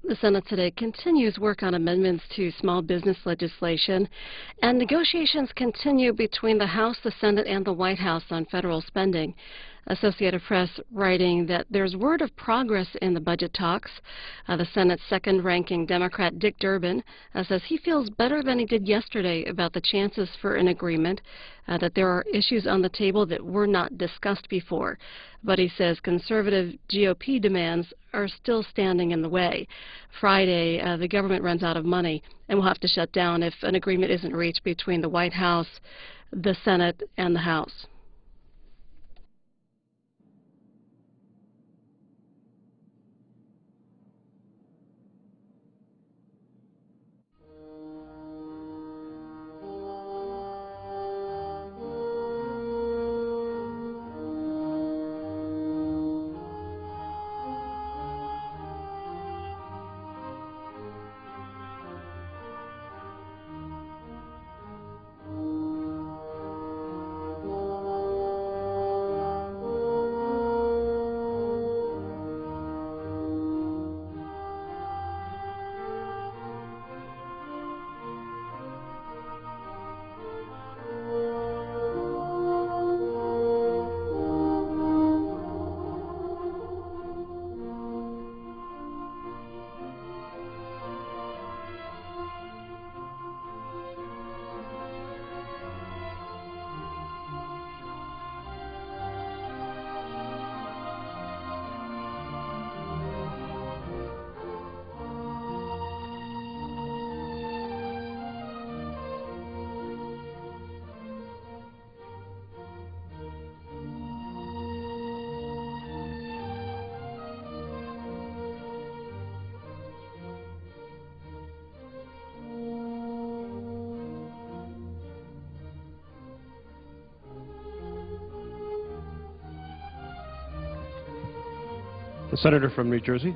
The Senate today continues work on amendments to small business legislation, and negotiations continue between the House, the Senate, and the White House on federal spending. Associated Press writing that there's word of progress in the budget talks. The Senate's second-ranking Democrat Dick Durbin says he feels better than he did yesterday about the chances for an agreement, that there are issues on the table that were not discussed before. But he says conservative GOP demands are still standing in the way. Friday, the government runs out of money and will have to shut down if an agreement isn't reached between the White House, the Senate, and the House. The Senator from New Jersey.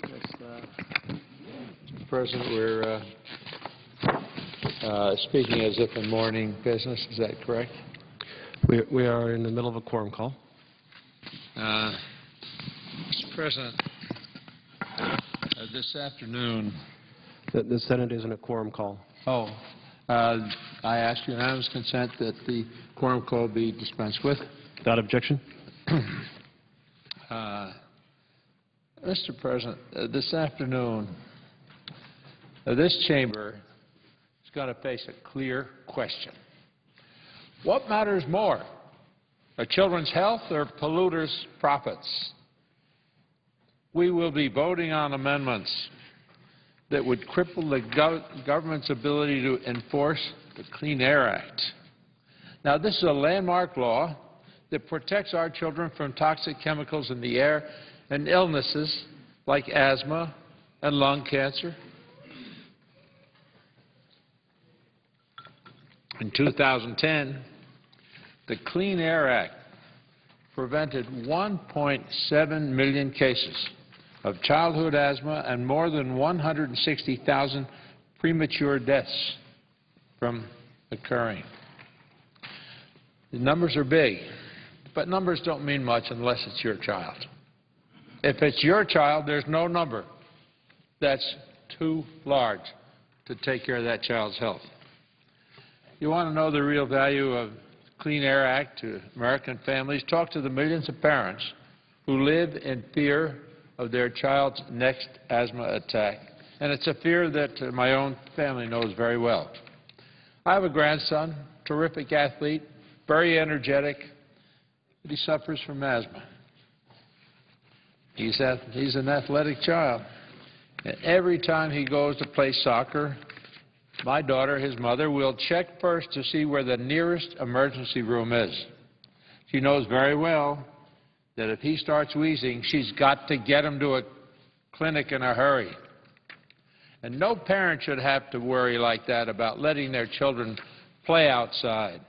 Yes, Mr. President, we're speaking as if in morning business. Is that correct? We are in the middle of a quorum call. Mr. President, this afternoon. The Senate is in a quorum call. I ask unanimous consent that the quorum call be dispensed with. Without objection. Mr. President, this afternoon, this chamber is going to face a clear question. What matters more, our children's health or polluters' profits? We will be voting on amendments that would cripple the government's ability to enforce the Clean Air Act. Now, this is a landmark law that protects our children from toxic chemicals in the air and illnesses like asthma and lung cancer. In 2010, the Clean Air Act prevented 1.7 million cases of childhood asthma and more than 160,000 premature deaths from occurring. The numbers are big, but numbers don't mean much unless it's your child. If it's your child, there's no number that's too large to take care of that child's health. You want to know the real value of the Clean Air Act to American families? Talk to the millions of parents who live in fear of their child's next asthma attack. And it's a fear that my own family knows very well. I have a grandson, terrific athlete, very energetic, but he suffers from asthma. He's an athletic child. And every time he goes to play soccer, my daughter, his mother, will check first to see where the nearest emergency room is. She knows very well that if he starts wheezing, she's got to get him to a clinic in a hurry. And no parent should have to worry like that about letting their children play outside.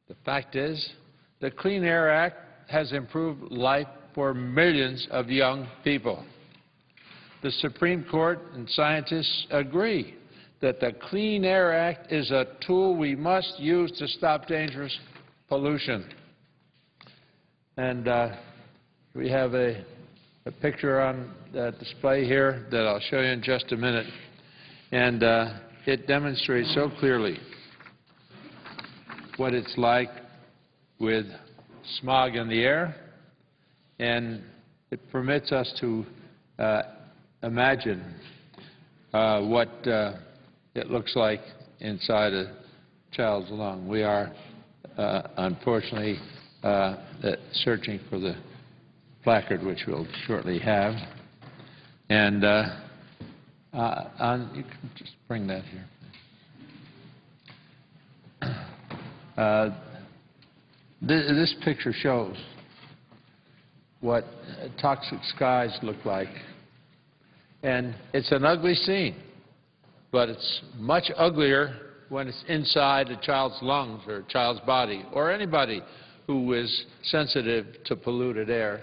The fact is, the Clean Air Act has improved life for millions of young people. The Supreme Court and scientists agree that the Clean Air Act is a tool we must use to stop dangerous pollution. And we have a a picture on display here that I'll show you in just a minute, and it demonstrates so clearly what it's like with smog in the air, and it permits us to imagine what it looks like inside a child's lung. We are, unfortunately, searching for the placard, which we'll shortly have. And you can just bring that here. This picture shows what toxic skies look like. And it's an ugly scene, but it's much uglier when it's inside a child's lungs or a child's body or anybody who is sensitive to polluted air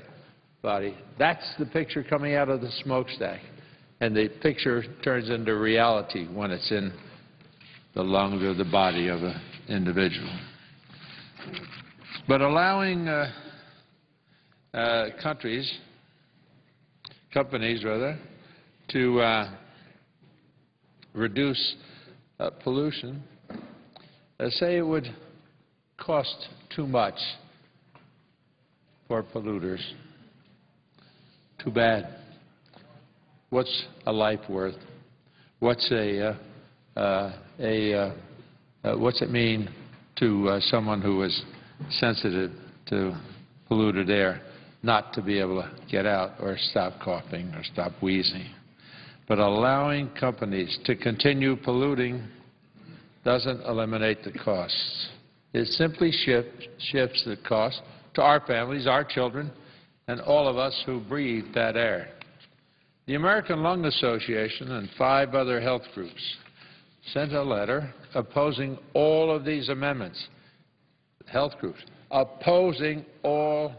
body. That's the picture coming out of the smokestack. And the picture turns into reality when it's in the lungs or the body of an individual. But allowing companies to reduce pollution, say it would cost too much for polluters. Too bad. What's a life worth? What's what's it mean to someone who is sensitive to polluted air not to be able to get out or stop coughing or stop wheezing? But allowing companies to continue polluting doesn't eliminate the costs. It simply shifts the cost to our families, our children, and all of us who breathe that air. The American Lung Association and 5 other health groups sent a letter opposing all of these amendments. Health groups opposing all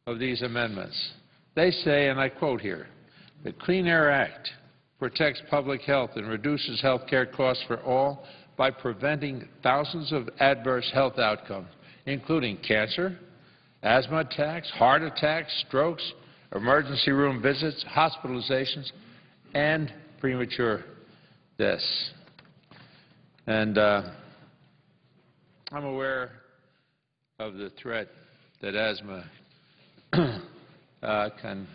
of these amendments. They say, and I quote here, "The Clean Air Act protects public health and reduces health care costs for all by preventing thousands of adverse health outcomes, including cancer, asthma attacks, heart attacks, strokes, emergency room visits, hospitalizations, and premature deaths." And I'm aware of the threat that asthma can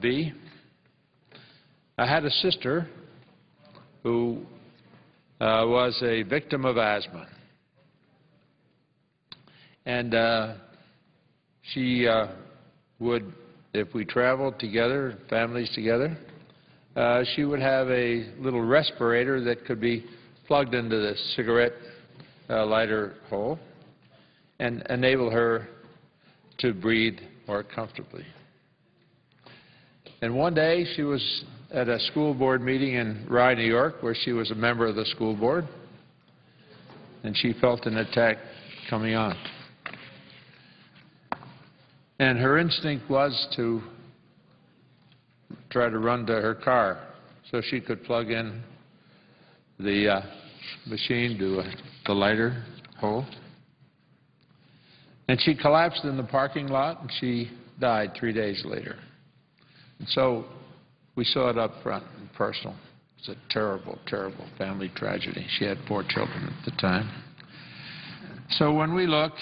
be. I had a sister who was a victim of asthma. And she would, if we traveled together, families together, she would have a little respirator that could be plugged into the cigarette lighter hole and enable her to breathe more comfortably. And one day she was at a school board meeting in Rye, New York, where she was a member of the school board, and she felt an attack coming on. And her instinct was to try to run to her car so she could plug in the machine to the lighter hole. And she collapsed in the parking lot, and she died 3 days later. And so we saw it up front and personal. It's a terrible, terrible family tragedy. She had 4 children at the time. So when we look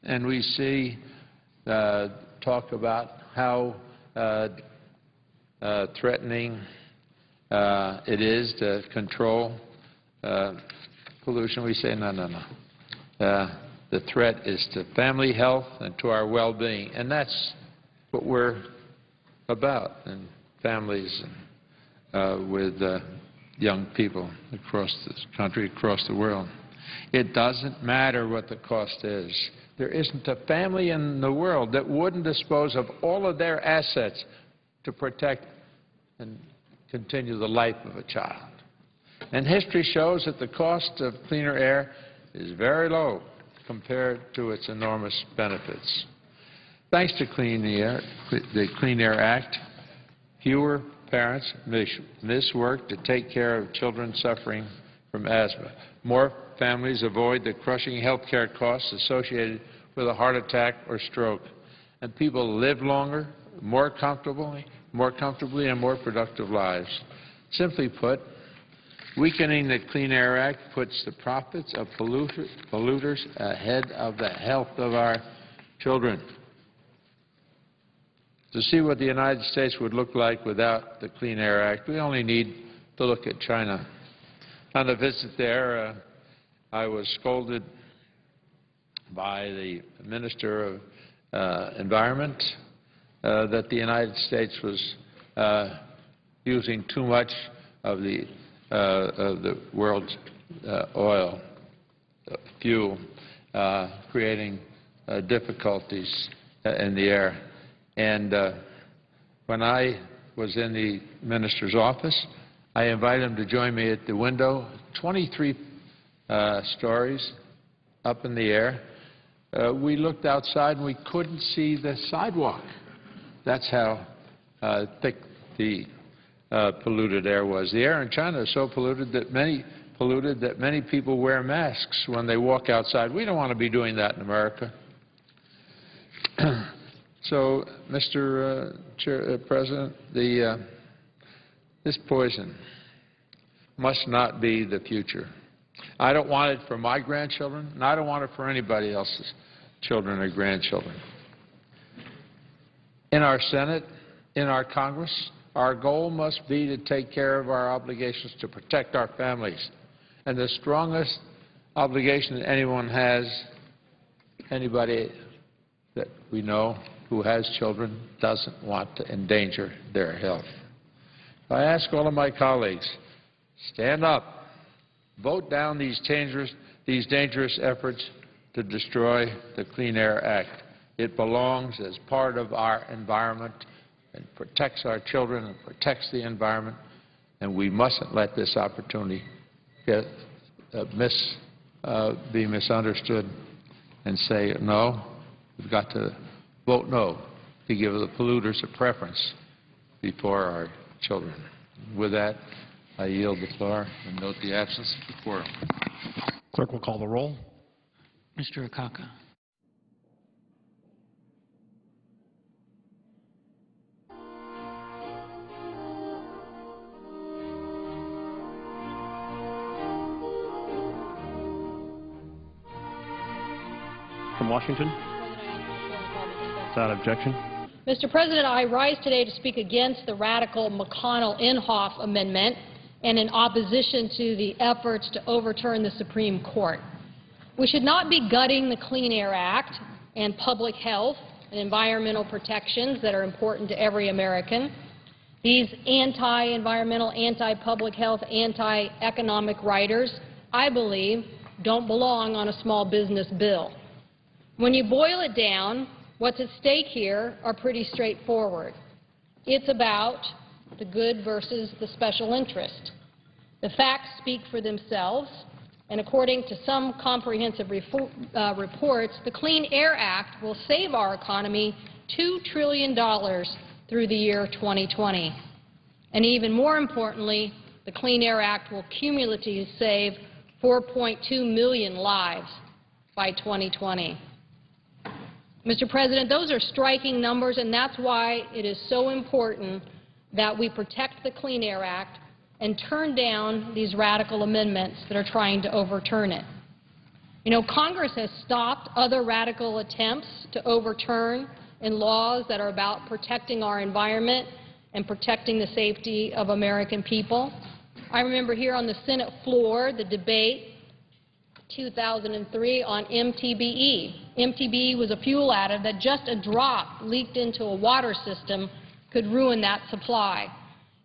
and we see talk about how threatening it is to control pollution, we say, no, no, no. The threat is to family health and to our well-being, and that's what we're about in families and with young people across this country, across the world. It doesn't matter what the cost is. There isn't a family in the world that wouldn't dispose of all of their assets to protect and continue the life of a child. And history shows that the cost of cleaner air is very low compared to its enormous benefits. Thanks to the Clean Air Act, fewer parents miss work to take care of children suffering from asthma. More families avoid the crushing health care costs associated with a heart attack or stroke. And people live longer, more comfortably and more productive lives. Simply put, weakening the Clean Air Act puts the profits of polluters ahead of the health of our children. To see what the United States would look like without the Clean Air Act, we only need to look at China. On a visit there, I was scolded by the Minister of Environment that the United States was using too much of the world's oil fuel, creating difficulties in the air. And when I was in the minister's office, I invited him to join me at the window, 23 stories up in the air. We looked outside and we couldn't see the sidewalk. That's how thick the polluted air was. The air in China is so polluted that many people wear masks when they walk outside. We don't want to be doing that in America. So, Mr. President, this poison must not be the future. I don't want it for my grandchildren, and I don't want it for anybody else's children or grandchildren. In our Senate, in our Congress, our goal must be to take care of our obligations to protect our families. And the strongest obligation that anyone has, anybody that we know who has children, doesn't want to endanger their health. I ask all of my colleagues, stand up, vote down these dangerous efforts to destroy the Clean Air Act. It belongs as part of our environment and protects our children and protects the environment, and we mustn't let this opportunity be misunderstood and say no. We've got to vote no to give the polluters a preference before our children. With that, I yield the floor and note the absence of the quorum. Clerk will call the roll. Mr. Akaka. From Washington. Without objection. Mr. President, I rise today to speak against the radical McConnell-Inhofe amendment and in opposition to the efforts to overturn the Supreme Court. We should not be gutting the Clean Air Act and public health and environmental protections that are important to every American. These anti-environmental, anti-public health, anti-economic writers, I believe, don't belong on a small business bill. When you boil it down, what's at stake here are pretty straightforward. It's about the good versus the special interest. The facts speak for themselves, and according to some comprehensive reports, the Clean Air Act will save our economy $2 trillion through the year 2020. And even more importantly, the Clean Air Act will cumulatively save 4.2 million lives by 2020. Mr. President, those are striking numbers, and that's why it is so important that we protect the Clean Air Act and turn down these radical amendments that are trying to overturn it. You know, Congress has stopped other radical attempts to overturn in laws that are about protecting our environment and protecting the safety of American people. I remember here on the Senate floor the debate 2003 on MTBE. MTBE was a fuel additive that just a drop leaked into a water system could ruin that supply.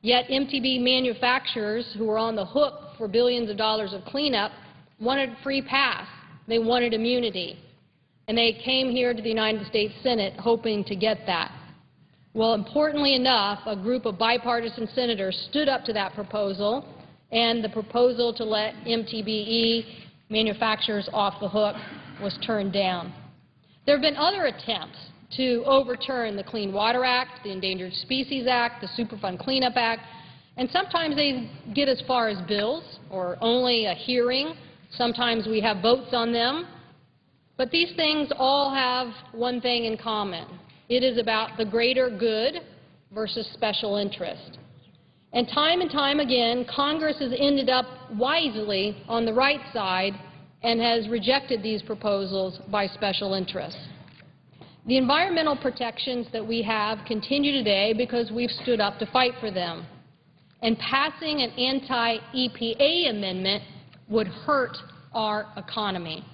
Yet MTBE manufacturers who were on the hook for billions of dollars of cleanup wanted free pass. They wanted immunity. And they came here to the United States Senate hoping to get that. Well, importantly enough, a group of bipartisan senators stood up to that proposal, and the proposal to let MTBE manufacturers off the hook was turned down. There have been other attempts to overturn the Clean Water Act, the Endangered Species Act, the Superfund Cleanup Act, and sometimes they get as far as bills or only a hearing. Sometimes we have votes on them. But these things all have one thing in common. It is about the greater good versus special interest. And time again, Congress has ended up wisely on the right side and has rejected these proposals by special interests. The environmental protections that we have continue today because we've stood up to fight for them. And passing an anti-EPA amendment would hurt our economy.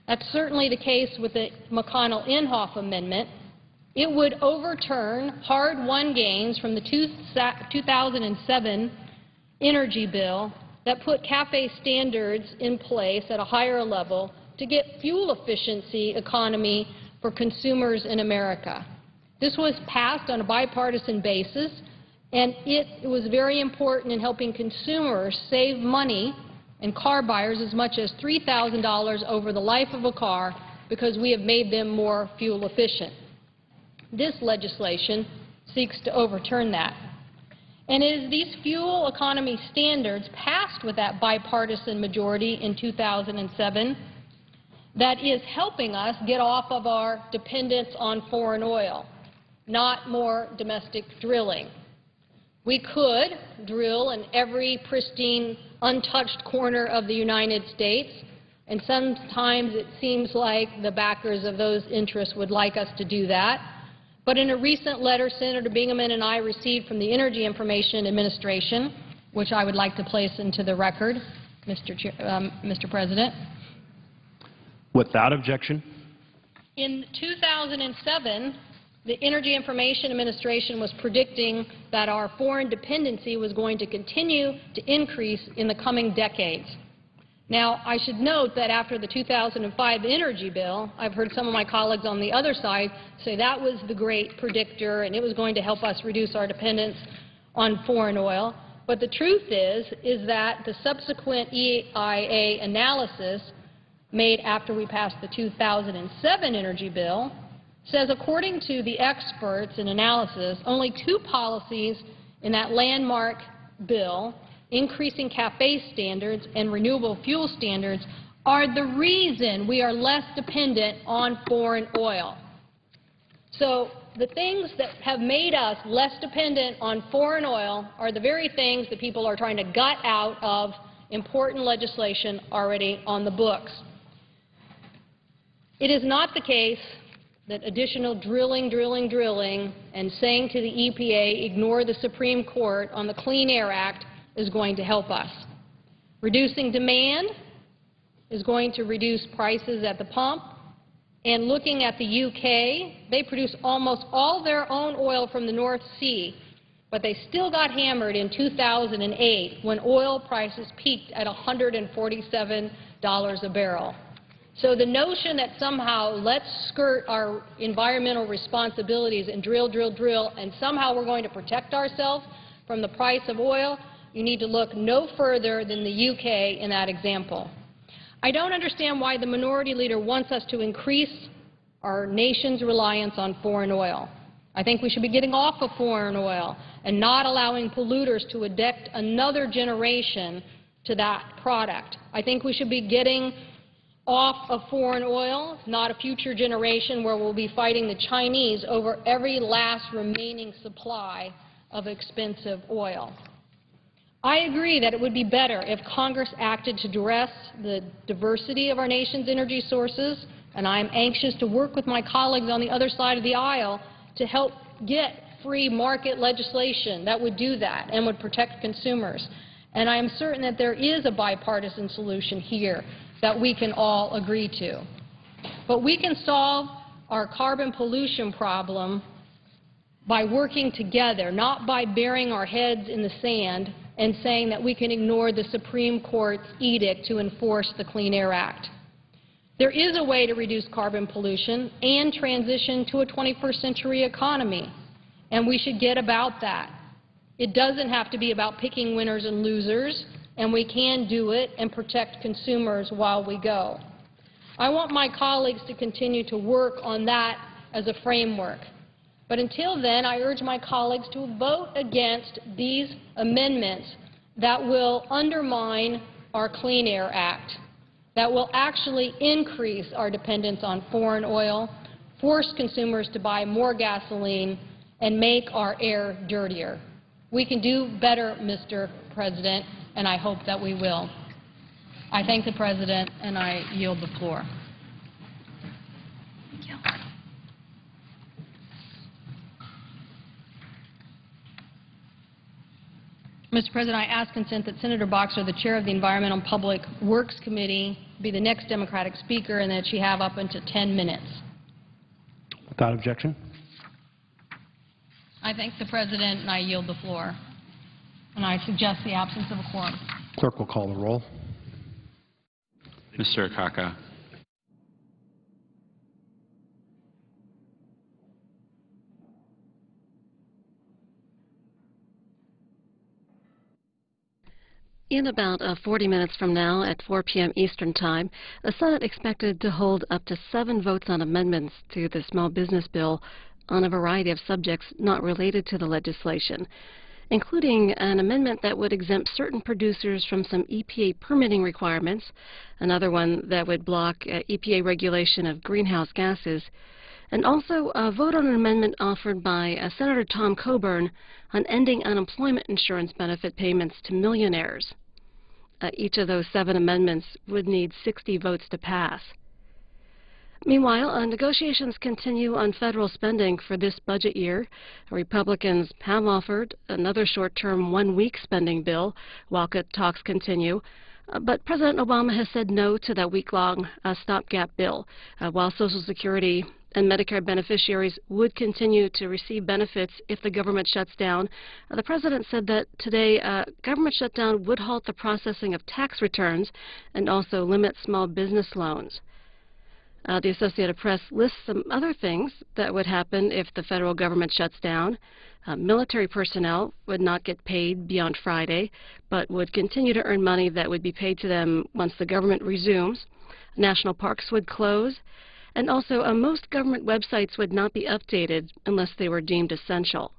That's certainly the case with the McConnell-Inhofe amendment. It would overturn hard-won gains from the 2007 energy bill that put CAFE standards in place at a higher level to get fuel efficiency economy for consumers in America. This was passed on a bipartisan basis, and it was very important in helping consumers save money and car buyers as much as $3,000 over the life of a car because we have made them more fuel efficient. This legislation seeks to overturn that. And it is these fuel economy standards passed with that bipartisan majority in 2007 that is helping us get off of our dependence on foreign oil, not more domestic drilling. We could drill in every pristine, untouched corner of the United States, and sometimes it seems like the backers of those interests would like us to do that. But in a recent letter Senator Bingaman and I received from the Energy Information Administration, which I would like to place into the record, Mr. President. Without objection. In 2007, the Energy Information Administration was predicting that our foreign dependency was going to continue to increase in the coming decades. Now, I should note that after the 2005 energy bill, I've heard some of my colleagues on the other side say that was the great predictor and it was going to help us reduce our dependence on foreign oil. But the truth is that the subsequent EIA analysis made after we passed the 2007 energy bill says, according to the experts in analysis, only two policies in that landmark bill, increasing CAFE standards and renewable fuel standards, are the reason we are less dependent on foreign oil. So the things that have made us less dependent on foreign oil are the very things that people are trying to gut out of important legislation already on the books. It is not the case that additional drilling, and saying to the EPA, ignore the Supreme Court on the Clean Air Act is going to help us. Reducing demand is going to reduce prices at the pump. And looking at the UK, they produce almost all their own oil from the North Sea, but they still got hammered in 2008 when oil prices peaked at $147 a barrel. So the notion that somehow let's skirt our environmental responsibilities and drill, and somehow we're going to protect ourselves from the price of oil, you need to look no further than the UK in that example. I don't understand why the minority leader wants us to increase our nation's reliance on foreign oil. I think we should be getting off of foreign oil and not allowing polluters to addict another generation to that product. I think we should be getting off of foreign oil, not a future generation where we'll be fighting the Chinese over every last remaining supply of expensive oil. I agree that it would be better if Congress acted to address the diversity of our nation's energy sources, and I am anxious to work with my colleagues on the other side of the aisle to help get free market legislation that would do that and would protect consumers. And I am certain that there is a bipartisan solution here that we can all agree to. But we can solve our carbon pollution problem by working together, not by burying our heads in the sand and saying that we can ignore the Supreme Court's edict to enforce the Clean Air Act. There is a way to reduce carbon pollution and transition to a 21st century economy, and we should get about that. It doesn't have to be about picking winners and losers, and we can do it and protect consumers while we go. I want my colleagues to continue to work on that as a framework. But until then, I urge my colleagues to vote against these amendments that will undermine our Clean Air Act, that will actually increase our dependence on foreign oil, force consumers to buy more gasoline, and make our air dirtier. We can do better, Mr. President, and I hope that we will. I thank the President, and I yield the floor. Thank you. Mr. President, I ask consent that Senator Boxer, the chair of the Environmental and Public Works Committee, be the next Democratic speaker, and that she have up until 10 minutes. Without objection. I thank the President, and I yield the floor. And I suggest the absence of a quorum. Clerk will call the roll. Mr. Akaka. In about 40 minutes from now, at 4 p.m. Eastern Time, the Senate expected to hold up to 7 votes on amendments to the small business bill on a variety of subjects not related to the legislation, including an amendment that would exempt certain producers from some EPA permitting requirements, another one that would block EPA regulation of greenhouse gases, and also a vote on an amendment offered by Senator Tom Coburn on ending unemployment insurance benefit payments to millionaires. Each of those 7 amendments would need 60 votes to pass. Meanwhile, negotiations continue on federal spending for this budget year. Republicans have offered another short-term 1-week spending bill while talks continue. But President Obama has said no to that week-long stopgap bill. While Social Security and Medicare beneficiaries would continue to receive benefits if the government shuts down, the President said that today government shutdown would halt the processing of tax returns and also limit small business loans. The Associated Press lists some other things that would happen if the federal government shuts down. Military personnel would not get paid beyond Friday, but would continue to earn money that would be paid to them once the government resumes. National parks would close. And also, most government websites would not be updated unless they were deemed essential.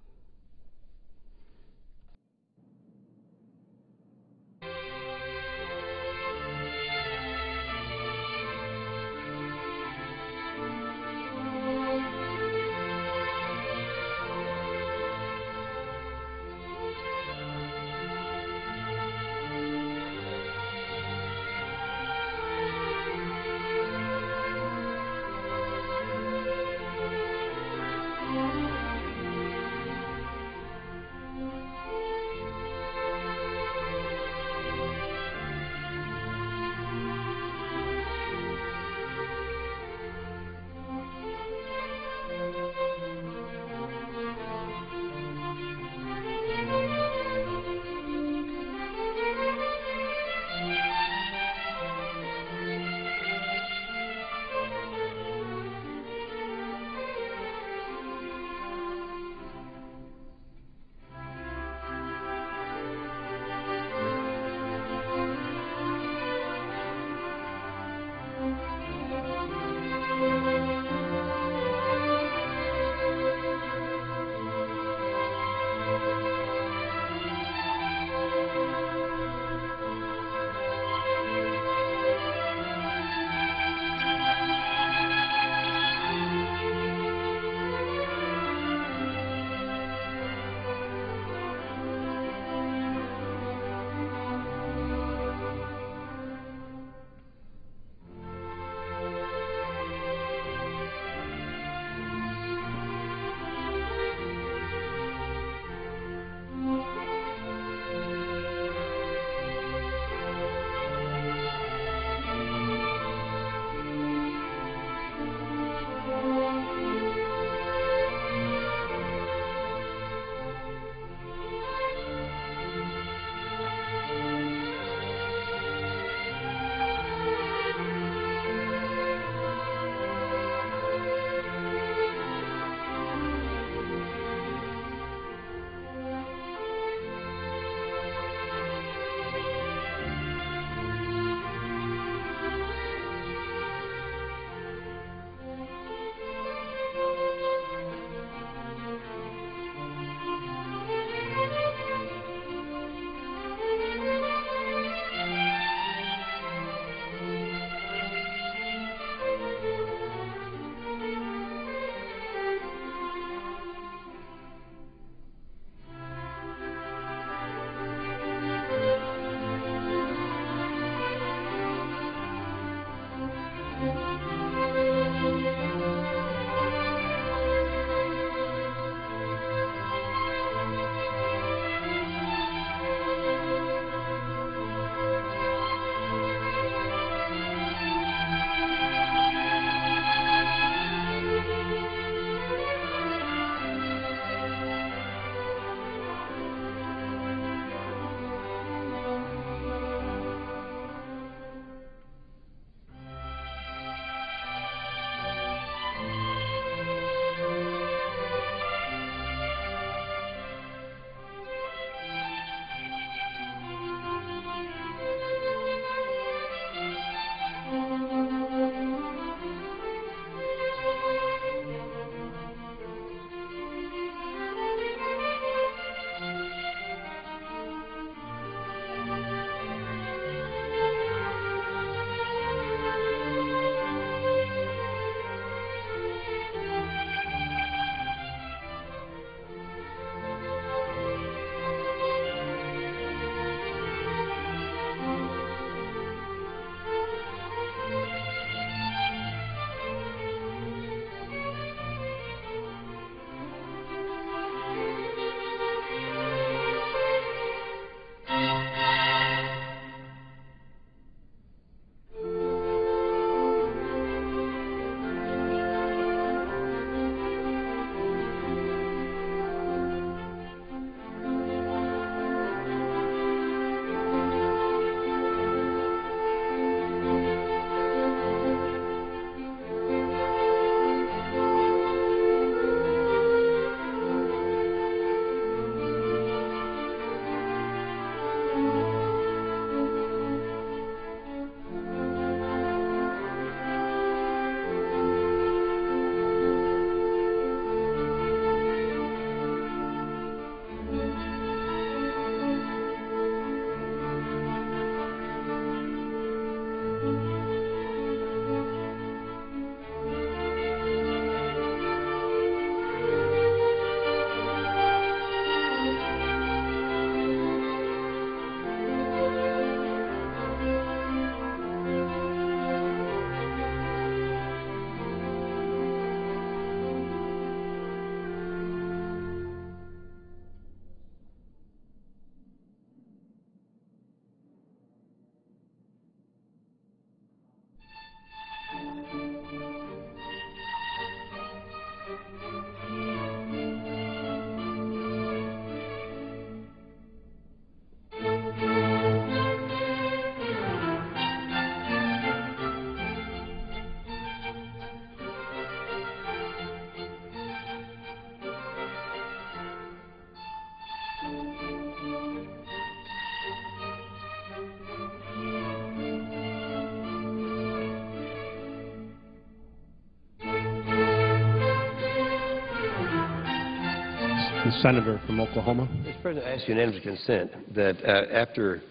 The senator from Oklahoma. Mr. President, I ask unanimous consent that after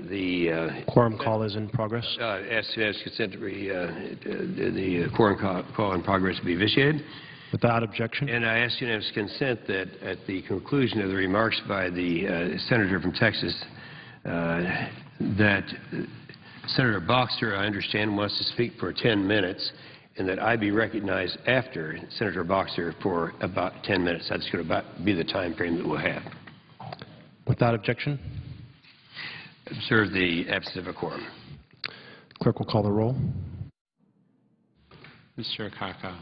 the Quorum call is in progress. ask unanimous consent that the quorum call in progress be vitiated. Without objection. And I ask unanimous consent that at the conclusion of the remarks by the senator from Texas, that Senator Boxer, I understand, wants to speak for 10 minutes, and that I be recognized after Senator Boxer for about 10 minutes. That's going to be the time frame that we'll have. Without objection. Observe the absence of a quorum. Clerk will call the roll. Mr. Akaka.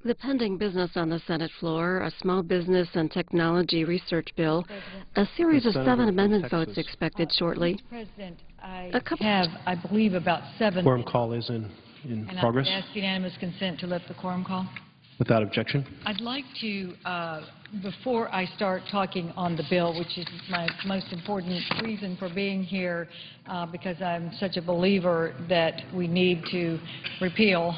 The pending business on the Senate floor, a small business and technology research bill, a series of 7 amendment votes expected shortly. Mr. President, I A couple- have, I believe, about 7 Quorum minutes, call is in and I progress. would ask unanimous consent to lift the quorum call. Without objection. I'd like to, before I start talking on the bill, which is my most important reason for being here, because I'm such a believer that we need to repeal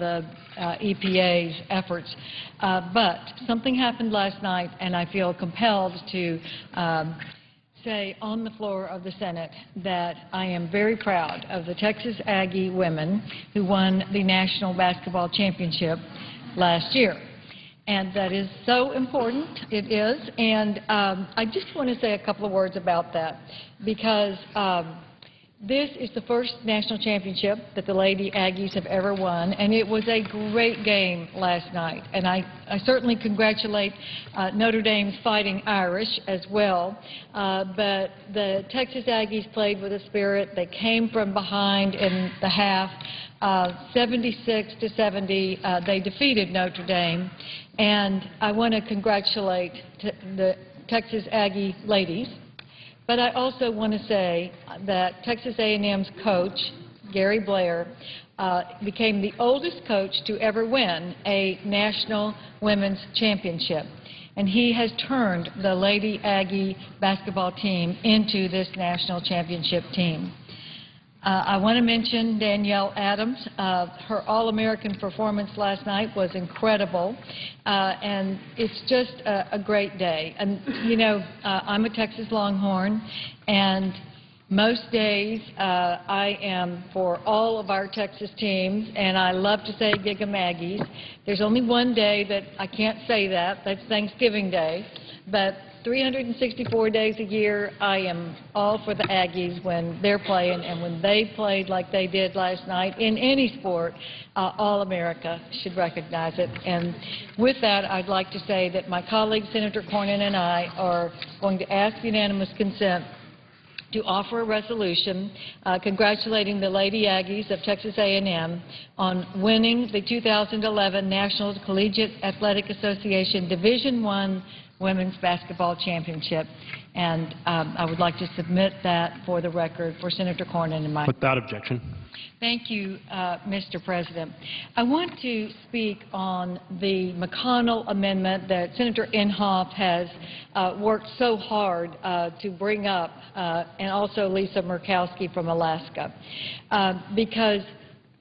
the EPA's efforts. But something happened last night, and I feel compelled to say on the floor of the Senate that I am very proud of the Texas Aggie women who won the National Basketball Championship last year. And that is so important. It is. And I just want to say a couple of words about that, because this is the first national championship that the Lady Aggies have ever won, and it was a great game last night. And I certainly congratulate Notre Dame's Fighting Irish as well. But the Texas Aggies played with a spirit. They came from behind in the half. 76-70, they defeated Notre Dame. And I want to congratulate the Texas Aggie ladies. But I also want to say that Texas A&M's coach, Gary Blair, became the oldest coach to ever win a national women's championship. And he has turned the Lady Aggie basketball team into this national championship team. I want to mention Danielle Adams. Her All-American performance last night was incredible, and it's just a great day. And, you know, I'm a Texas Longhorn, and most days I am for all of our Texas teams, and I love to say Gig 'em Aggies. There's only one day that I can't say that. That's Thanksgiving Day. But 364 days a year, I am all for the Aggies when they're playing, and when they played like they did last night in any sport, all America should recognize it. And with that, I'd like to say that my colleague, Senator Cornyn, and I are going to ask unanimous consent to offer a resolution congratulating the Lady Aggies of Texas A&M on winning the 2011 National Collegiate Athletic Association Division I Women's Basketball Championship. And I would like to submit that for the record for Senator Cornyn and myself. Without objection. Thank you, Mr. President. I want to speak on the McConnell amendment that Senator Inhofe has worked so hard to bring up, and also Lisa Murkowski from Alaska, because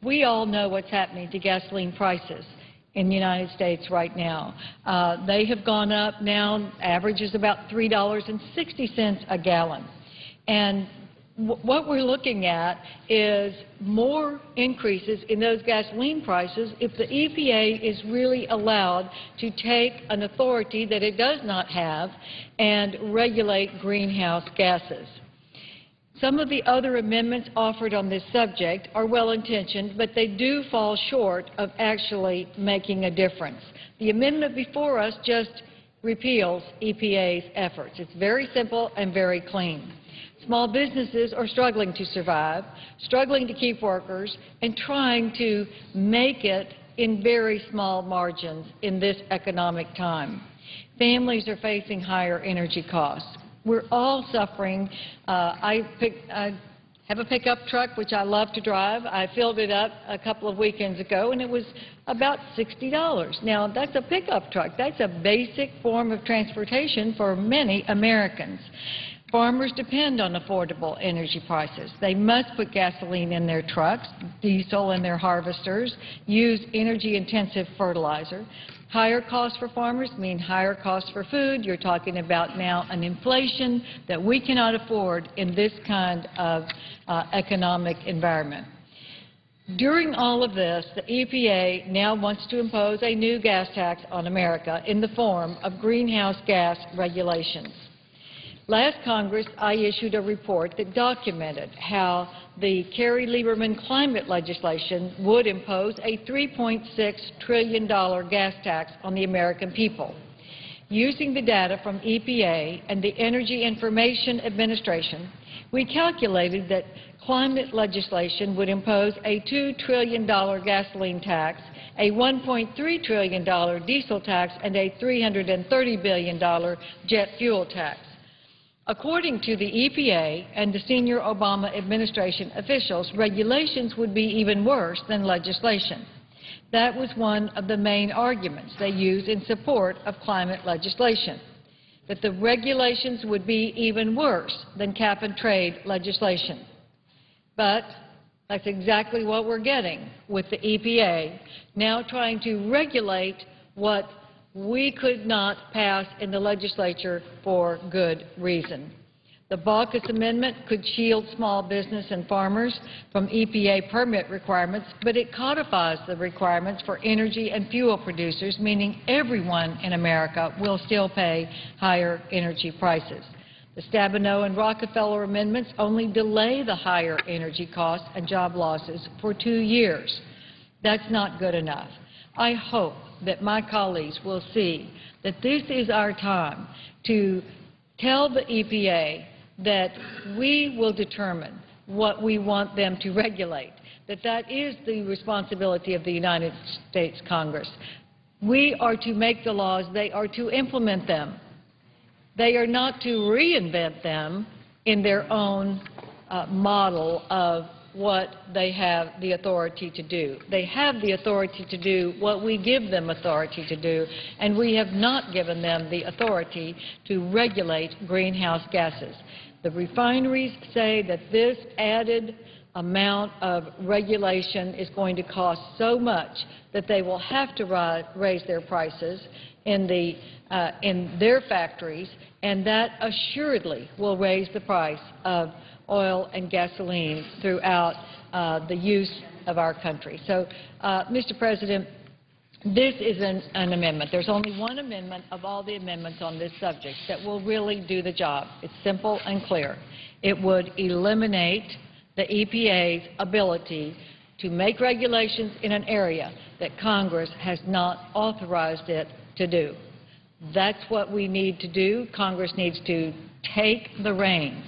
we all know what's happening to gasoline prices in the United States right now. They have gone up now, average is about $3.60 a gallon. And what we're looking at is more increases in those gasoline prices if the EPA is really allowed to take an authority that it does not have and regulate greenhouse gases. Some of the other amendments offered on this subject are well-intentioned, but they do fall short of actually making a difference. The amendment before us just repeals EPA's efforts. It's very simple and very clean. small businesses are struggling to survive, struggling to keep workers, and trying to make it in very small margins in this economic time. Families are facing higher energy costs. We're all suffering. I have a pickup truck, which I love to drive. I filled it up a couple of weekends ago, and it was about $60. Now, that's a pickup truck. That's a basic form of transportation for many Americans. Farmers depend on affordable energy prices. They must put gasoline in their trucks, diesel in their harvesters, use energy-intensive fertilizer. Higher costs for farmers mean higher costs for food. You're talking about now an inflation that we cannot afford in this kind of economic environment. During all of this, the EPA now wants to impose a new gas tax on America in the form of greenhouse gas regulations. Last Congress, I issued a report that documented how the Kerry-Lieberman climate legislation would impose a $3.6 trillion gas tax on the American people. Using the data from EPA and the Energy Information Administration, we calculated that climate legislation would impose a $2 trillion gasoline tax, a $1.3 trillion diesel tax, and a $330 billion jet fuel tax. According to the EPA and the senior Obama administration officials, regulations would be even worse than legislation. That was one of the main arguments they used in support of climate legislation, that the regulations would be even worse than cap-and-trade legislation. But that's exactly what we're getting with the EPA, now trying to regulate what we could not pass in the legislature for good reason. The Baucus Amendment could shield small business and farmers from EPA permit requirements, but it codifies the requirements for energy and fuel producers, meaning everyone in America will still pay higher energy prices. The Stabenow and Rockefeller amendments only delay the higher energy costs and job losses for 2 years. That's not good enough. I hope that my colleagues will see that this is our time to tell the EPA that we will determine what we want them to regulate, that is the responsibility of the United States Congress. We are to make the laws. They are to implement them. They are not to reinvent them in their own model of what they have the authority to do. They have the authority to do what we give them authority to do, and we have not given them the authority to regulate greenhouse gases. The refineries say that this added amount of regulation is going to cost so much that they will have to raise their prices in their factories, and that assuredly will raise the price of oil and gasoline throughout the use of our country. So, Mr. President, this is an amendment. There's only one amendment of all the amendments on this subject that will really do the job. It's simple and clear. It would eliminate the EPA's ability to make regulations in an area that Congress has not authorized it to do. That's what we need to do. Congress needs to take the reins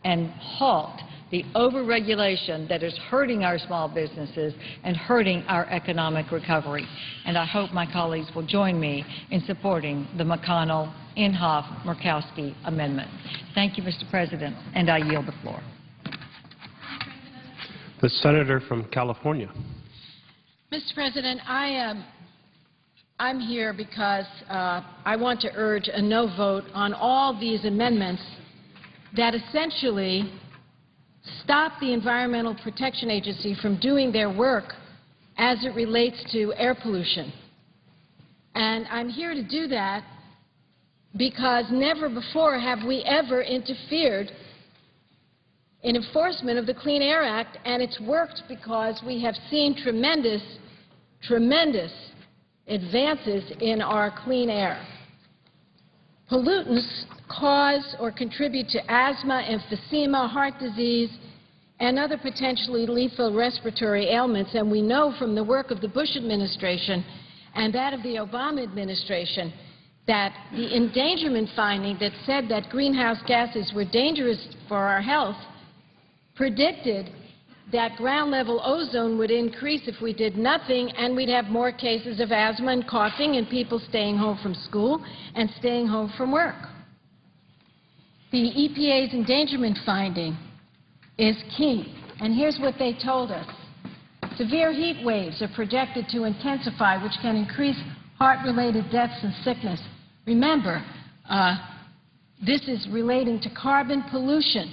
and halt the overregulation that is hurting our small businesses and hurting our economic recovery. And I hope my colleagues will join me in supporting the McConnell, Inhofe, Murkowski amendment. Thank you, Mr. President, and I yield the floor. The senator from California. Mr. President, I'm here because I want to urge a no vote on all these amendments that essentially stop the Environmental Protection Agency from doing their work as it relates to air pollution. And I'm here to do that because never before have we ever interfered in enforcement of the Clean Air Act, and it's worked because we have seen tremendous advances in our clean air. Pollutants cause or contribute to asthma, emphysema, heart disease, and other potentially lethal respiratory ailments, and we know from the work of the Bush administration and that of the Obama administration that the endangerment finding that said that greenhouse gases were dangerous for our health predicted that ground-level ozone would increase if we did nothing, and we'd have more cases of asthma and coughing and people staying home from school and staying home from work. The EPA's endangerment finding is key, and here's what they told us. Severe heat waves are projected to intensify, which can increase heart-related deaths and sickness. Remember, this is relating to carbon pollution,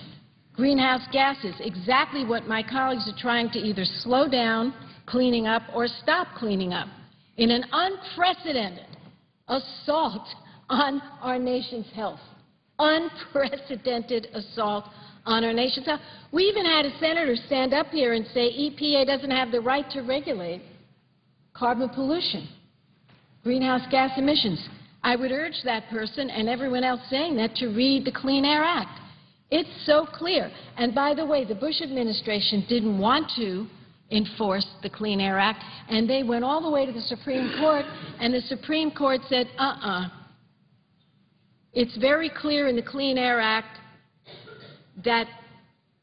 greenhouse gases, exactly what my colleagues are trying to either slow down cleaning up or stop cleaning up in an unprecedented assault on our nation's health. Unprecedented assault on our nation's health. We even had a senator stand up here and say EPA doesn't have the right to regulate carbon pollution, greenhouse gas emissions. I would urge that person and everyone else saying that to read the Clean Air Act. It's so clear. And by the way, the Bush administration didn't want to enforce the Clean Air Act, and they went all the way to the Supreme Court, and the Supreme Court said, It's very clear in the Clean Air Act that,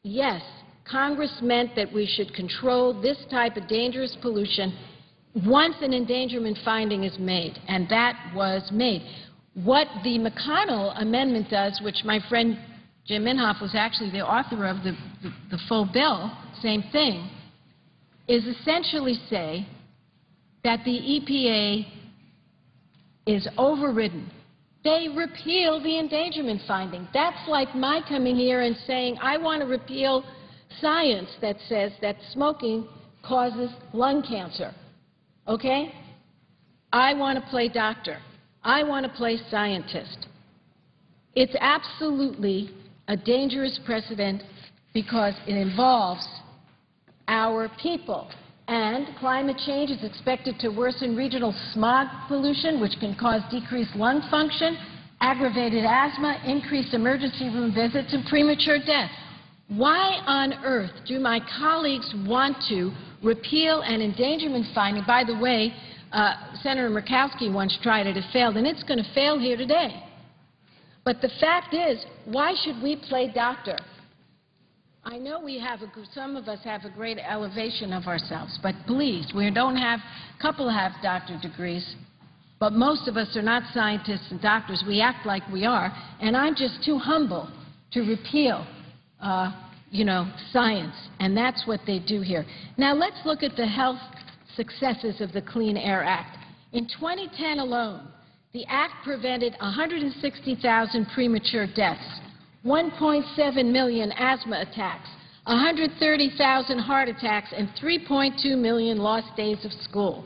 yes, Congress meant that we should control this type of dangerous pollution once an endangerment finding is made, and that was made. What the McConnell amendment does, which my friend Jim Inhofe was actually the author of the full bill, same thing, is essentially say that the EPA is overridden. They repeal the endangerment finding. That's like my coming here and saying I want to repeal science that says that smoking causes lung cancer. Okay? I want to play doctor. I want to play scientist. It's absolutely a dangerous precedent because it involves our people. And climate change is expected to worsen regional smog pollution, which can cause decreased lung function, aggravated asthma, increased emergency room visits, and premature death. Why on earth do my colleagues want to repeal an endangerment finding? By the way, Senator Murkowski once tried it. It failed, and it's going to fail here today. But the fact is, why should we play doctor? I know some of us have a great elevation of ourselves, but please, we don't have, a couple have doctorate degrees, but most of us are not scientists and doctors. We act like we are, and I'm just too humble to repeal, science, and that's what they do here. Now let's look at the health successes of the Clean Air Act. In 2010 alone, the Act prevented 160,000 premature deaths, 1.7 million asthma attacks, 130,000 heart attacks, and 3.2 million lost days of school.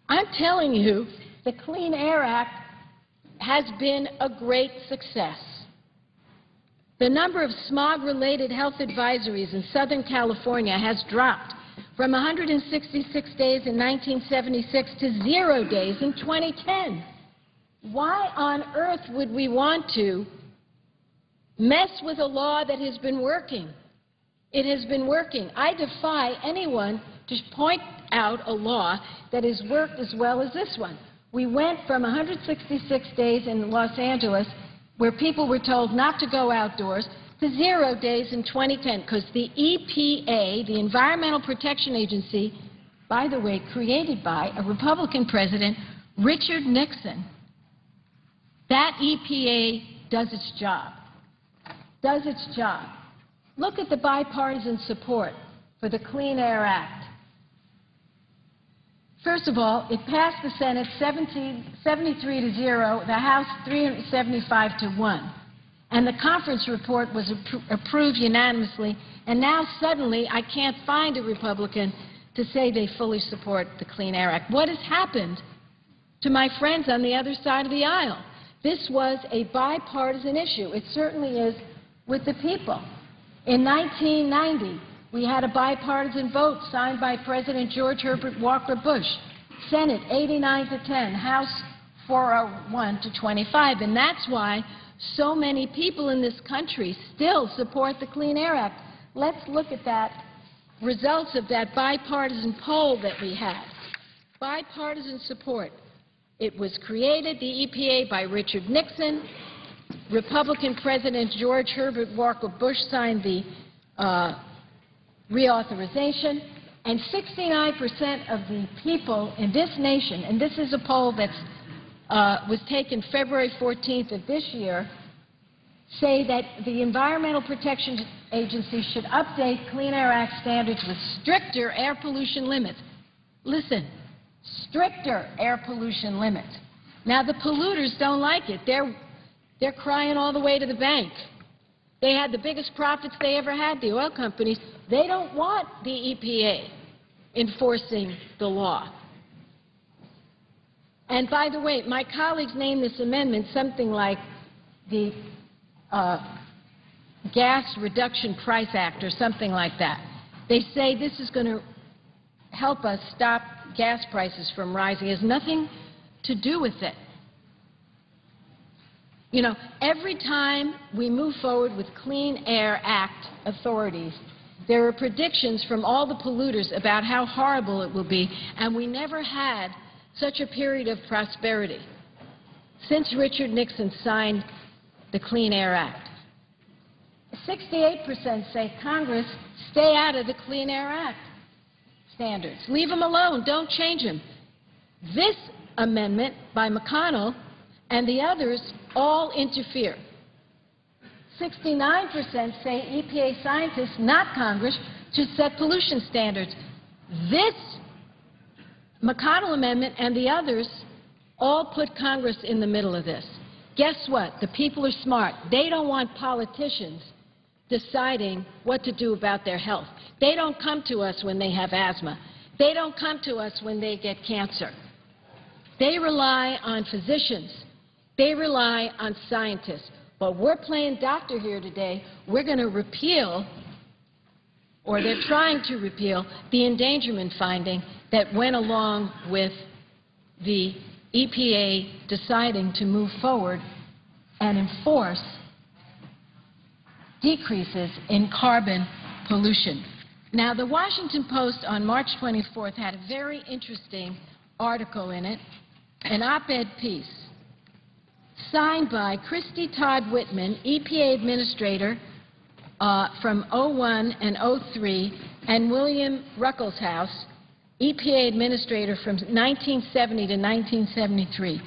I'm telling you, the Clean Air Act has been a great success. The number of smog-related health advisories in Southern California has dropped from 166 days in 1976 to 0 days in 2010. Why on earth would we want to mess with a law that has been working? It has been working. I defy anyone to point out a law that has worked as well as this one. We went from 166 days in Los Angeles, where people were told not to go outdoors, to 0 days in 2010, because the EPA, the Environmental Protection Agency, by the way, created by a Republican president, Richard Nixon, that EPA does its job. Does its job. Look at the bipartisan support for the Clean Air Act. First of all, it passed the Senate 73-0, the House 375-1. And the conference report was approved unanimously, and now suddenly I can't find a Republican to say they fully support the Clean Air Act. What has happened to my friends on the other side of the aisle? This was a bipartisan issue. It certainly is with the people. In 1990, we had a bipartisan vote signed by President George Herbert Walker Bush. Senate 89-10, House 401-25, and that's why so many people in this country still support the Clean Air Act. Let's look at that, results of that bipartisan poll that we had. Bipartisan support. It was created, the EPA, by Richard Nixon. Republican President George Herbert Walker Bush signed the reauthorization, and 69% of the people in this nation, and this is a poll that was taken February 14th of this year, say that the Environmental Protection Agency should update Clean Air Act standards with stricter air pollution limits. Listen, stricter air pollution limits. Now, the polluters don't like it. They're crying all the way to the bank. They had the biggest profits they ever had, the oil companies. They don't want the EPA enforcing the law. And by the way, my colleagues named this amendment something like the Gas Reduction Price Act or something like that. They say this is going to help us stop gas prices from rising. It has nothing to do with it. You know, every time we move forward with Clean Air Act authorities, there are predictions from all the polluters about how horrible it will be, and we never had such a period of prosperity since Richard Nixon signed the Clean Air Act. 68% say Congress stay out of the Clean Air Act standards. Leave them alone. Don't change them. This amendment by McConnell and the others all interfere. 69% say EPA scientists, not Congress, should set pollution standards. This McConnell amendment and the others all put Congress in the middle of this. Guess what? The people are smart. They don't want politicians deciding what to do about their health. They don't come to us when they have asthma. They don't come to us when they get cancer. They rely on physicians. They rely on scientists. But we're playing doctor here today. We're going to repeal, or they're trying to repeal, the endangerment finding that went along with the EPA deciding to move forward and enforce decreases in carbon pollution. Now, the Washington Post on March 24th had a very interesting article in it, an op-ed piece, signed by Christy Todd Whitman, EPA Administrator from 01 and 03, and William Ruckelshaus, EPA Administrator from 1970 to 1973.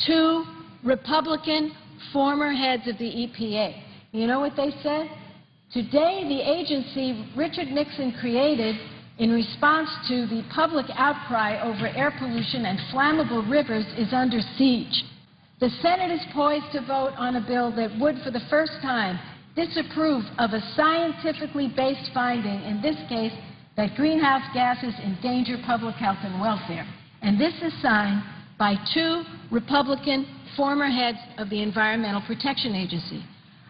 Two Republican former heads of the EPA. You know what they said? Today, the agency Richard Nixon created in response to the public outcry over air pollution and flammable rivers is under siege. The Senate is poised to vote on a bill that would, for the first time, disapprove of a scientifically based finding, in this case, that greenhouse gases endanger public health and welfare. And this is signed by two Republican former heads of the Environmental Protection Agency.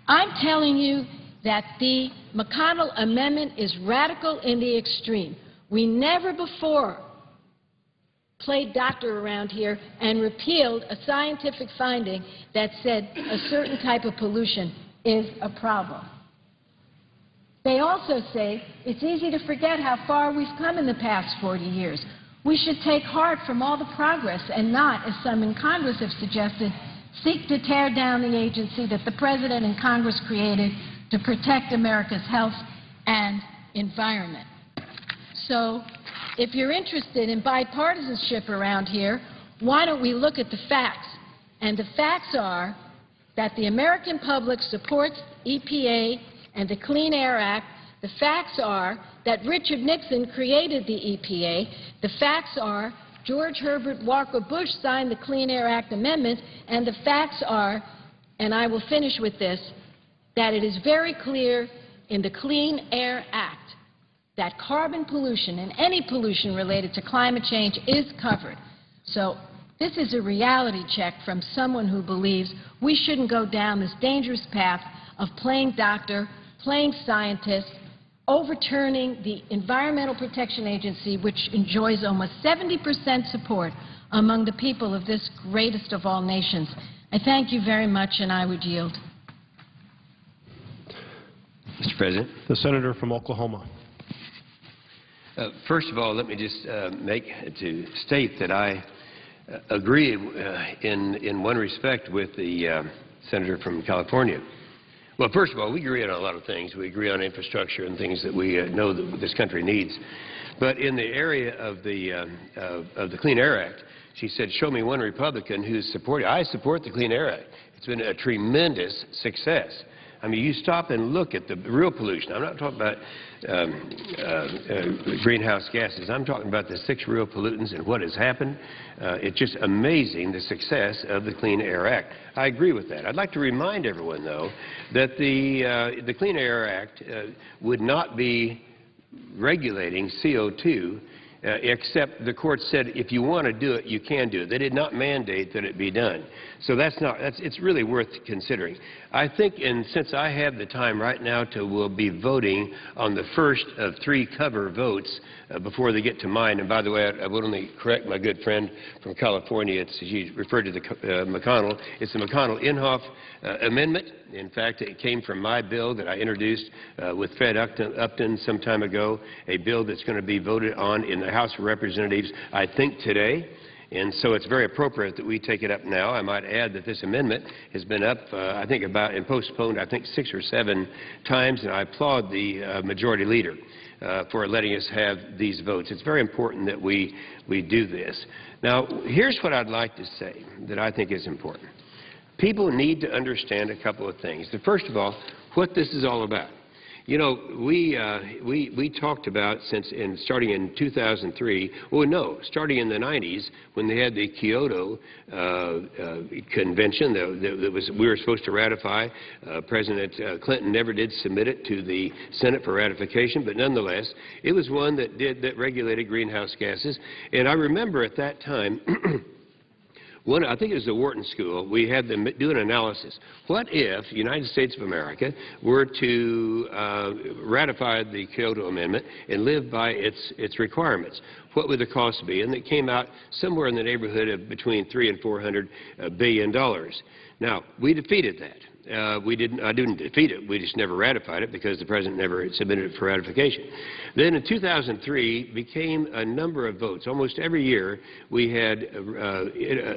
I'm telling you that the McConnell Amendment is radical in the extreme. We never before played doctor around here and repealed a scientific finding that said a certain type of pollution is a problem. They also say it's easy to forget how far we've come in the past 40 years. We should take heart from all the progress and not, as some in Congress have suggested, seek to tear down the agency that the President and Congress created to protect America's health and environment. So, if you're interested in bipartisanship around here, why don't we look at the facts? And the facts are that the American public supports EPA and the Clean Air Act. The facts are that Richard Nixon created the EPA. The facts are George Herbert Walker Bush signed the Clean Air Act amendment. And the facts are, and I will finish with this, that it is very clear in the Clean Air Act that carbon pollution and any pollution related to climate change is covered. So this is a reality check from someone who believes we shouldn't go down this dangerous path of playing doctor, playing scientist, overturning the Environmental Protection Agency, which enjoys almost 70% support among the people of this greatest of all nations. I thank you very much, and I would yield. Mr. President. The Senator from Oklahoma. First of all, let me just state that I agree in one respect with the senator from California. Well, first of all, we agree on a lot of things. We agree on infrastructure and things that we know that this country needs. But in the area of the Clean Air Act, she said, show me one Republican who's supporting. I support the Clean Air Act. It's been a tremendous success. I mean, you stop and look at the real pollution. I'm not talking about greenhouse gases. I'm talking about the 6 real pollutants and what has happened. It's just amazing, the success of the Clean Air Act. I agree with that. I'd like to remind everyone, though, that the Clean Air Act would not be regulating CO2, except the court said if you want to do it, you can do it. They did not mandate that it be done. So it's really worth considering. I think, and since I have the time right now we'll be voting on the first of 3 cover votes before they get to mine. And by the way, I would only correct my good friend from California. He referred to the McConnell. It's the McConnell-Inhofe amendment. In fact, it came from my bill that I introduced with Fred Upton some time ago, a bill that's going to be voted on in the House of Representatives, I think, today. And so it's very appropriate that we take it up now. I might add that this amendment has been up, I think, and postponed, I think, 6 or 7 times, and I applaud the majority leader for letting us have these votes. It's very important that we do this. Now, here's what I'd like to say that I think is important. People need to understand a couple of things. First of all, what this is all about. You know, we talked about starting in 2003, starting in the 90s when they had the Kyoto Convention that we were supposed to ratify. President Clinton never did submit it to the Senate for ratification, but nonetheless, it was one that regulated greenhouse gases. And I remember at that time, I think it was the Wharton School, we had them do an analysis. What if the United States of America were to ratify the Kyoto Amendment and live by its requirements? What would the cost be? And it came out somewhere in the neighborhood of between $300 and $400 billion. Now, we defeated that. I didn't defeat it. We just never ratified it because the President never submitted it for ratification. Then in 2003 became a number of votes. Almost every year we had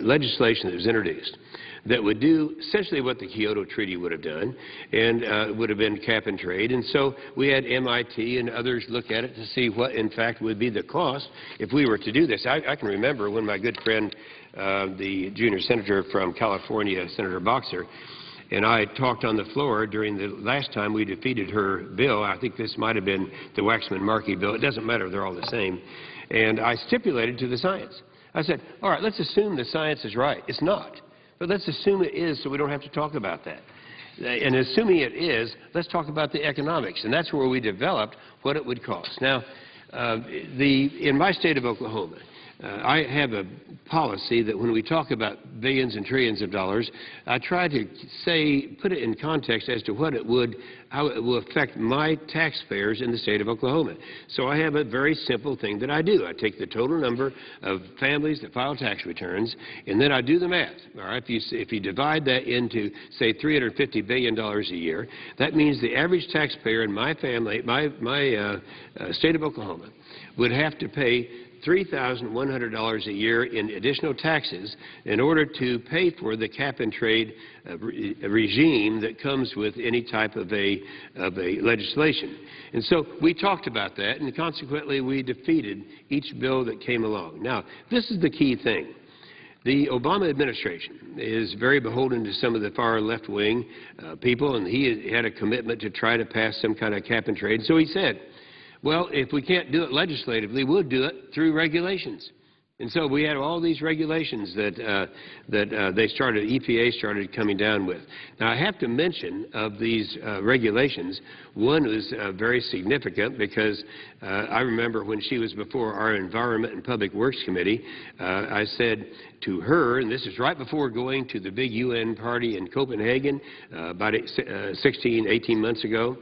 legislation that was introduced that would do essentially what the Kyoto Treaty would have done, and would have been cap and trade. And so we had MIT and others look at it to see what, in fact, would be the cost if we were to do this. I can remember when my good friend, the junior senator from California, Senator Boxer, and I talked on the floor during the last time we defeated her bill. I think this might have been the Waxman-Markey bill. It doesn't matter. They're all the same. And I stipulated to the science. I said, all right, let's assume the science is right. It's not. But let's assume it is so we don't have to talk about that. And assuming it is, let's talk about the economics. And that's where we developed what it would cost. Now, in my state of Oklahoma, I have a policy that when we talk about billions and trillions of dollars, I try to put it in context as to how it will affect my taxpayers in the state of Oklahoma. So I have a very simple thing that I do. I take the total number of families that file tax returns, and then I do the math. All right, if you divide that into, say, $350 billion a year, that means the average taxpayer in my family, my state of Oklahoma, would have to pay $3,100 a year in additional taxes in order to pay for the cap-and-trade regime that comes with any type of a legislation. And so we talked about that, and consequently we defeated each bill that came along. Now, this is the key thing. The Obama administration is very beholden to some of the far left-wing people, and he had a commitment to try to pass some kind of cap-and-trade. So he said, well, if we can't do it legislatively, we'll do it through regulations. And so we had all these regulations that EPA started coming down with. Now, I have to mention of these regulations, one was very significant because I remember when she was before our Environment and Public Works Committee, I said to her, and this is right before going to the big UN party in Copenhagen about 18 months ago,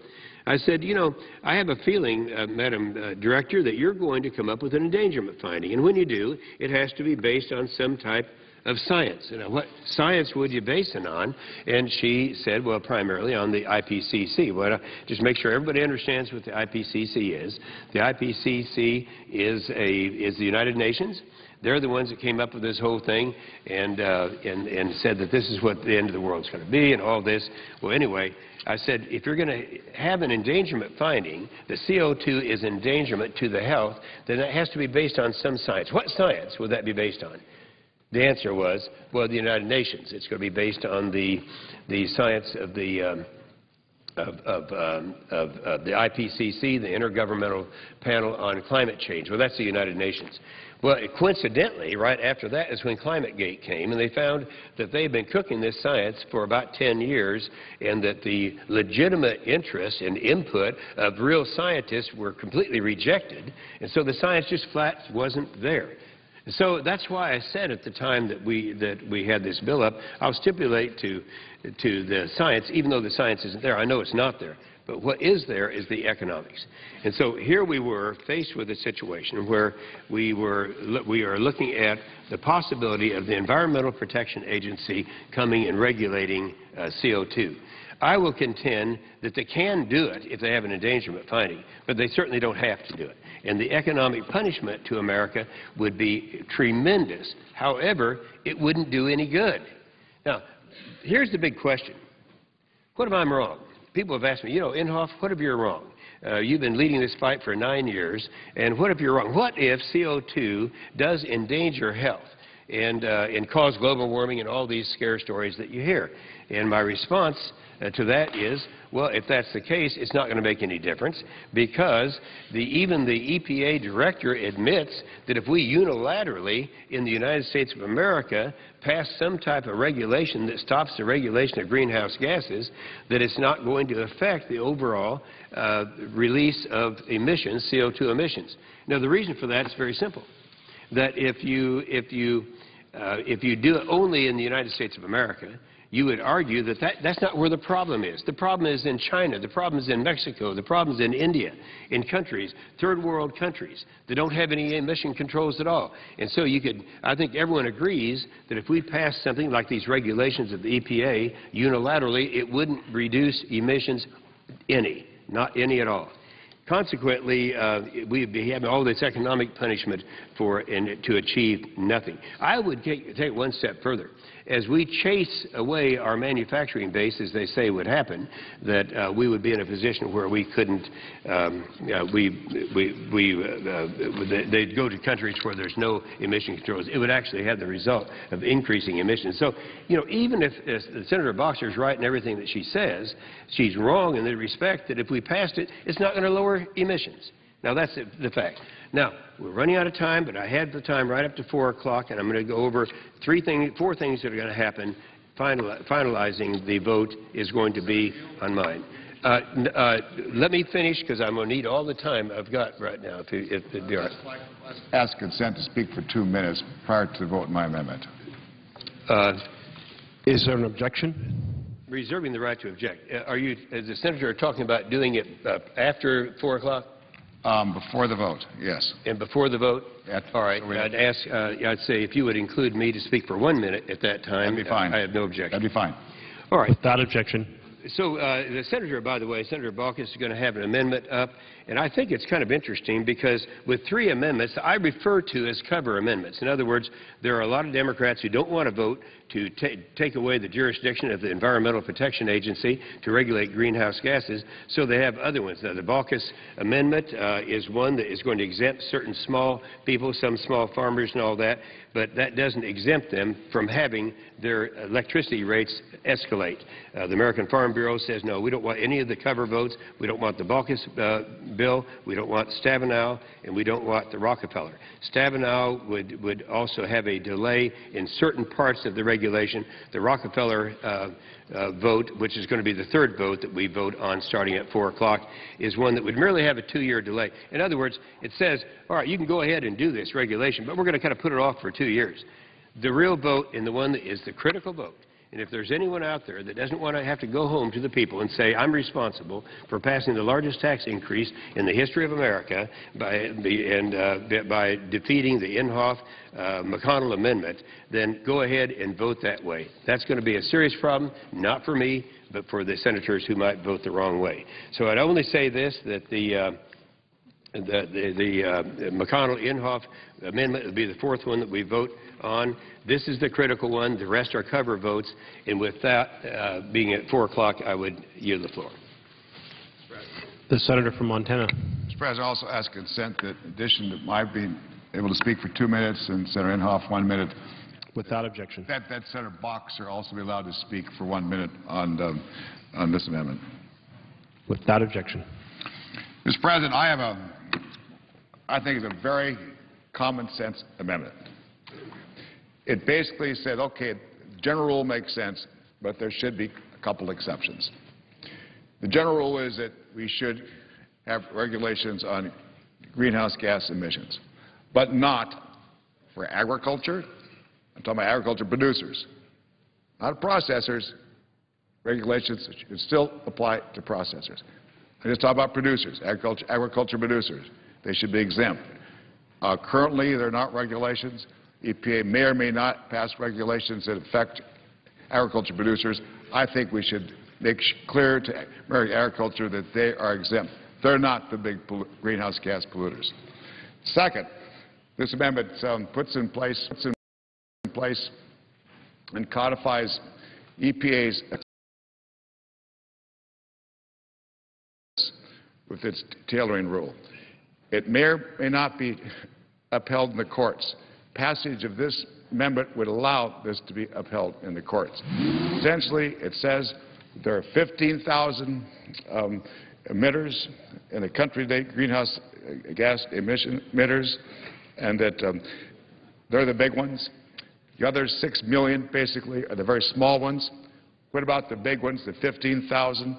I said, you know, I have a feeling, Madam Director, that you're going to come up with an endangerment finding. And when you do, it has to be based on some type of science. And what science would you base it on? And she said, well, primarily on the IPCC. Well, just make sure everybody understands what the IPCC is. The IPCC is the United Nations. They're the ones that came up with this whole thing and said that this is what the end of the world is going to be and all this. Well, anyway, I said, if you're going to have an endangerment finding, the CO2 is endangerment to the health, then that has to be based on some science. What science would that be based on? The answer was, well, the United Nations. It's going to be based on the science of the IPCC, the Intergovernmental Panel on Climate Change. Well, that's the United Nations. Well, coincidentally, right after that is when ClimateGate came, and they found that they've been cooking this science for about 10 years, and that the legitimate interest and input of real scientists were completely rejected, and so the science just flat wasn't there. So that's why I said at the time that we had this bill up, I'll stipulate to the science, even though the science isn't there. I know it's not there. But what is there is the economics. And so here we were faced with a situation where we are looking at the possibility of the Environmental Protection Agency coming and regulating CO2. I will contend that they can do it if they have an endangerment finding, but they certainly don't have to do it. And the economic punishment to America would be tremendous. However, it wouldn't do any good. Now, here's the big question. What if I'm wrong? People have asked me, you know, Inhofe, what if you're wrong? You've been leading this fight for 9 years, and what if you're wrong? What if CO2 does endanger health and cause global warming and all these scare stories that you hear? And my response to that is, well, if that's the case, it's not going to make any difference, because even the EPA director admits that if we unilaterally in the United States of America pass some type of regulation that stops the regulation of greenhouse gases, that it's not going to affect the overall release of emissions, CO2 emissions. Now, the reason for that is very simple, that if you do it only in the United States of America, you would argue that that's not where the problem is. The problem is in China. The problem is in Mexico. The problem is in India, in countries, third world countries that don't have any emission controls at all. And so I think everyone agrees that if we pass something like these regulations of the EPA unilaterally, it wouldn't reduce emissions not any at all. Consequently, we'd be having all this economic punishment to achieve nothing. I would take one step further. As we chase away our manufacturing base, as they say would happen, that we would be in a position where we couldn't, they'd go to countries where there's no emission controls. It would actually have the result of increasing emissions. So, you know, even if Senator Boxer is right in everything that she says, she's wrong in the respect that if we passed it, it's not going to lower emissions. Now, that's the fact. Now, we're running out of time, but I had the time right up to 4 o'clock, and I'm going to go over four things that are going to happen. Finalizing the vote is going to be on mine. Let me finish, because I'm going to need all the time I've got right now. If it'd be all right. Ask consent to speak for 2 minutes prior to the vote on my amendment. Is there an objection? Reserving the right to object. Are you, as the Senator, talking about doing it after 4 o'clock? Before the vote, yes. And before the vote? All right. I'd say if you would include me to speak for 1 minute at that time. That'd be fine. I have no objection. That'd be fine. All right. Without objection. So the Senator, by the way, Senator Baucus is going to have an amendment up, and I think it's kind of interesting because with 3 amendments I refer to as cover amendments. In other words, there are a lot of Democrats who don't want to vote to take away the jurisdiction of the Environmental Protection Agency to regulate greenhouse gases, so they have other ones. Now, the Baucus amendment is one that is going to exempt certain small people, some small farmers and all that, but that doesn't exempt them from having their electricity rates escalate. The American Farm Bureau says, no, we don't want any of the cover votes. We don't want the Baucus bill. We don't want Stabenow, and we don't want the Rockefeller. Stabenow would also have a delay in certain parts of the regulation. The Rockefeller vote, which is going to be the 3rd vote that we vote on starting at 4 o'clock, is one that would merely have a 2-year delay. In other words, it says, all right, you can go ahead and do this regulation, but we're going to kind of put it off for 2 years. The real vote, and the one that is the critical vote, And if there's anyone out there that doesn't want to have to go home to the people and say, I'm responsible for passing the largest tax increase in the history of America by defeating the Inhofe-McConnell amendment, then go ahead and vote that way. That's going to be a serious problem, not for me, but for the senators who might vote the wrong way. So I'd only say this, that the McConnell-Inhofe amendment will be the fourth one that we vote on. This is the critical one. The rest are cover votes. And with that being at 4 o'clock, I would yield the floor. The senator from Montana. Mr. President, I also ask consent that in addition to my being able to speak for 2 minutes and Senator Inhofe 1 minute, Without objection. that Senator Boxer also be allowed to speak for 1 minute on this amendment. Without objection. Mr. President, I think it's a very common sense amendment. It basically said, okay, the general rule makes sense, but there should be a couple exceptions. The general rule is that we should have regulations on greenhouse gas emissions, but not for agriculture. I'm talking about agriculture producers, not processors. Regulations should still apply to processors. I just talk about producers, agriculture producers. They should be exempt. Currently, they're not regulations. EPA may or may not pass regulations that affect agriculture producers. I think we should make clear to American agriculture that they are exempt. They're not the big greenhouse gas polluters. Second, this amendment puts in place and codifies EPA's with its tailoring rule. It may or may not be upheld in the courts. Passage of this amendment would allow this to be upheld in the courts. Essentially, it says there are 15,000 emitters in the country today, greenhouse gas emission emitters, and that they're the big ones. The other 6 million, basically, are the very small ones. What about the big ones, the 15,000?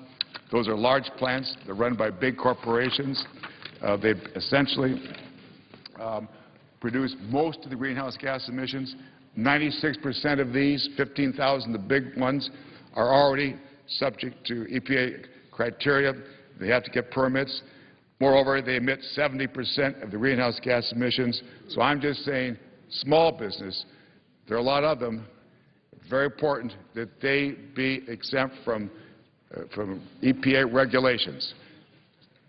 Those are large plants. They're run by big corporations. They essentially produce most of the greenhouse gas emissions. 96% of these 15,000, the big ones, are already subject to EPA criteria. They have to get permits. Moreover, they emit 70% of the greenhouse gas emissions. So I'm just saying, small business, there are a lot of them. It's very important that they be exempt from EPA regulations.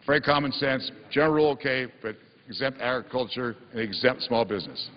Very common sense, general rule okay, but exempt agriculture and exempt small business.